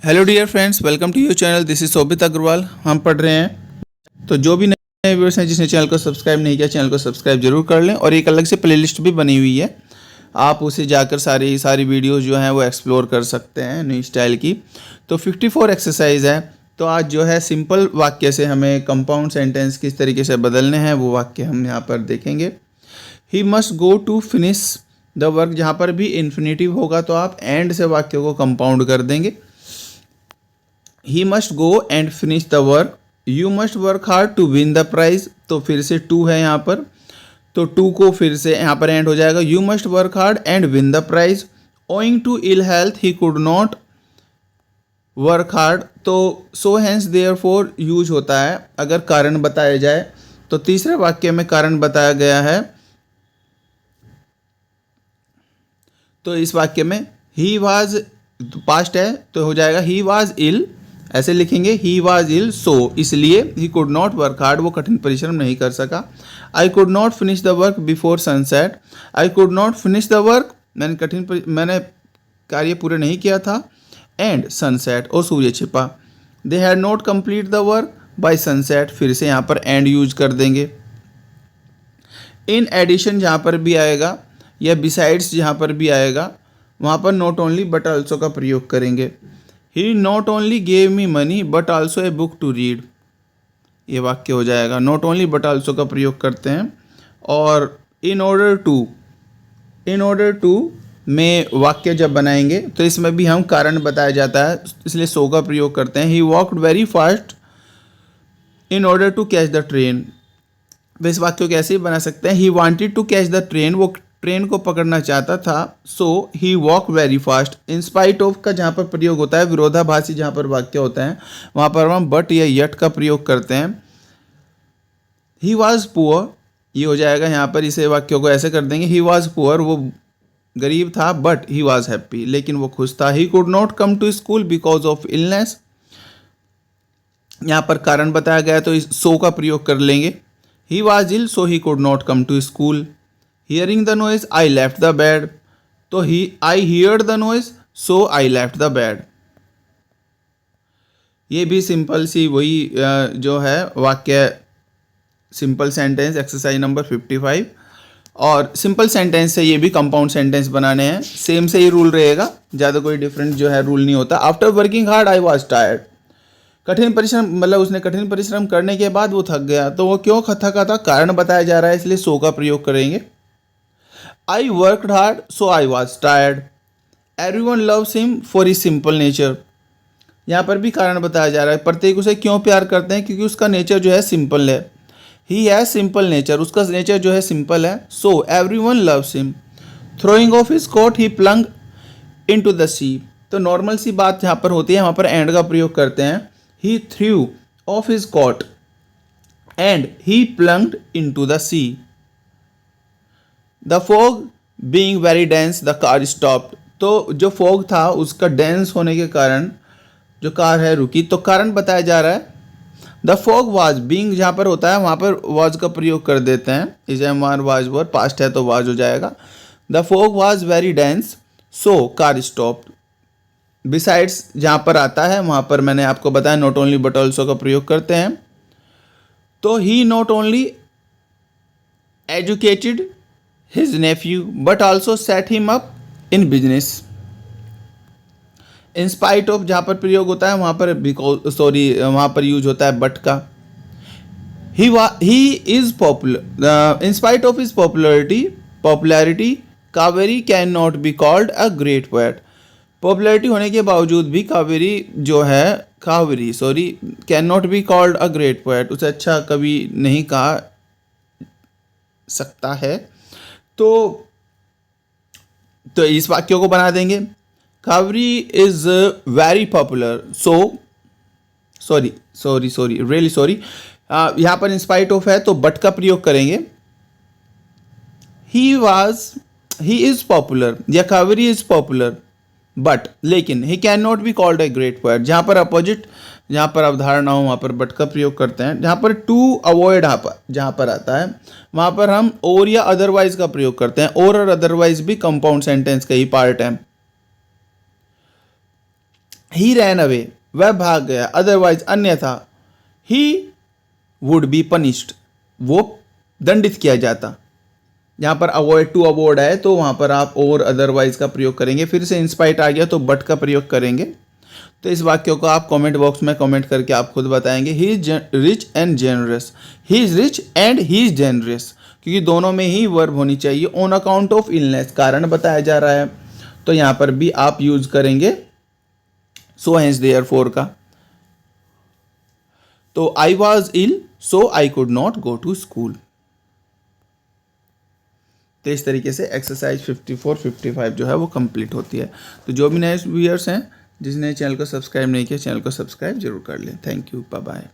Hello dear friends, welcome to your channel. This is Shobhit Agarwal. हम पढ़ रहे हैं, तो जो भी नए व्यूअर्स हैं जिसने चैनल को सब्सक्राइब नहीं किया, चैनल को सब्सक्राइब जरूर कर लें। और एक अलग से प्लेलिस्ट भी बनी हुई है, आप उसे जाकर सारी वीडियोस जो हैं वो एक्सप्लोर कर सकते हैं न्यू स्टाइल की। तो 54 एक्सरसाइज है। तो आज जो है सिंपल वाक्य से हमें कंपाउंड सेंटेंस किस तरीके से बदलने हैं वो वाक्य हम यहाँ पर देखेंगे। He must go to finish the work, जहाँ पर भी इन्फिनेटिव होगा तो आप एंड से वाक्य को कंपाउंड कर देंगे। He must go and finish the work, you must work hard to win the prize. तो फिर से टू है यहाँ पर, तो टू को फिर से यहाँ पर एंड हो जाएगा। You must work hard and win the prize. Owing to ill health he could not work hard, तो so hence therefore use होता है अगर कारण बताया जाए। तो तीसरे वाक्य में कारण बताया गया है, तो इस वाक्य में ही वाज पास्ट है तो हो जाएगा ही वाज इल, ऐसे लिखेंगे ही वाज इल सो इसलिए ही कुड नॉट वर्क हार्ड, वो कठिन परिश्रम नहीं कर सका। आई could not finish the work before sunset, I could not finish the work, मैंने कार्य पूरे नहीं किया था। एंड सनसेट और सूर्य छिपा। They had not complete the work by sunset, फिर से यहाँ पर एंड यूज कर देंगे। इन एडिशन जहाँ पर भी आएगा या बिसाइड्स जहाँ पर भी आएगा वहाँ पर नॉट ओनली बट ऑल्सो का प्रयोग करेंगे। He not only gave me money but also a book to read, ये वाक्य हो जाएगा। नॉट ओनली बट ऑल्सो का प्रयोग करते हैं। और इन ऑर्डर टू में वाक्य जब बनाएंगे तो इसमें भी हम कारण बताया जाता है, इसलिए सो का प्रयोग करते हैं। He walked very fast in order to catch the train, तो इस वाक्य को कैसे ही बना सकते हैं। He wanted to catch the train, वो ट्रेन को पकड़ना चाहता था। So he walk very fast. In spite of का जहाँ पर प्रयोग होता है, विरोधाभासी जहाँ पर वाक्य होता है वहाँ पर हम बट या यट का प्रयोग करते हैं। ही वॉज पुअर, ये हो जाएगा यहाँ पर, इसे वाक्यों को ऐसे कर देंगे। ही वॉज पुअर, वो गरीब था, बट ही वॉज हैप्पी, लेकिन वो खुश था। He could not come to school because of illness, यहाँ पर कारण बताया गया तो इस सो का प्रयोग कर लेंगे। He was ill so he could not come to school. Hearing the noise I left the bed, तो he I heard the noise so I left the bed. ये भी सिंपल सी वही जो है वाक्य, सिंपल सेंटेंस एक्सरसाइज नंबर 55। और simple sentence से ये भी कंपाउंड सेंटेंस बनाने हैं, सेम से ही रूल रहेगा, ज़्यादा कोई डिफरेंट जो है रूल नहीं होता। After working hard I was tired, कठिन परिश्रम मतलब उसने कठिन परिश्रम करने के बाद वो थक गया, तो वो क्यों थका था, कारण बताया जा रहा है, इसलिए सो का प्रयोग करेंगे। I worked hard so I was tired. Everyone loves him for his simple nature, यहाँ पर भी कारण बताया जा रहा है, प्रत्येक उसे क्यों प्यार करते हैं, क्योंकि उसका नेचर जो है सिंपल है। ही हैज सिंपल नेचर, उसका नेचर जो है सिंपल है। So everyone loves him. Throwing off his coat he plunge into the sea, तो नॉर्मल सी बात यहाँ पर होती है, वहाँ पर एंड का प्रयोग करते हैं। He threw off his coat and he plunged into the sea. The fog being very dense the car stopped, तो जो फॉग था उसका डेंस होने के कारण जो कार है रुकी, तो कारण बताया जा रहा है। द फॉग वाज बीइंग जहाँ पर होता है वहाँ पर वाज का प्रयोग कर देते हैं, is am are was were, past है तो वाज हो जाएगा। The fog was very dense so car stopped. Besides जहाँ पर आता है वहाँ पर मैंने आपको बताया नॉट ओनली बट ऑल्सो का प्रयोग करते हैं। तो he not only educated his nephew but also set him up in business। in spite of जहाँ पर प्रयोग होता है वहाँ पर वहाँ पर यूज होता है बट का। he is popular in spite of his popularity Kaveri can not be called a great poet. Popularity होने के बावजूद भी Kaveri can not be called a great poet, उसे अच्छा कवि नहीं कहा सकता है। तो इस वाक्यों को बना देंगे। Kaveri is very popular really sorry, यहाँ पर इंस्पाइट ऑफ है तो बट का प्रयोग करेंगे। ही इज पॉपुलर या कावेरी इज पॉपुलर बट, लेकिन he can not be called a great poet, जहाँ पर अपोजिट, जहाँ पर अवधारणा हो वहाँ पर बट का प्रयोग करते हैं। जहाँ पर टू अवॉइड जहाँ पर आता है वहाँ पर हम और या अदरवाइज का प्रयोग करते हैं। और अदरवाइज भी कंपाउंड सेंटेंस का ही पार्ट है। ही रैन अवे, वह भाग गया, अदरवाइज अन्यथा, ही वुड बी पनिश्ड, वो दंडित किया जाता। यहाँ पर अवॉइड टू अवॉइड है तो वहाँ पर आप और अदरवाइज का प्रयोग करेंगे। फिर से इंस्पाइट आ गया तो बट का प्रयोग करेंगे। तो इस वाक्य को आप कमेंट बॉक्स में कमेंट करके आप खुद बताएंगे। He is rich and generous, he is rich and he is generous, क्योंकि दोनों में ही वर्ब होनी चाहिए। ऑन अकाउंट ऑफ इलनेस, कारण बताया जा रहा है, तो यहाँ पर भी आप यूज करेंगे सो हेंस देयरफॉर का। तो I was ill so I could not go to school. तो इस तरीके से एक्सरसाइज 54, 55 जो है वो कंप्लीट होती है। तो जो भी नए व्यूअर्स हैं जिसने चैनल को सब्सक्राइब नहीं किया, चैनल को सब्सक्राइब जरूर कर लें। Thank you, bye bye.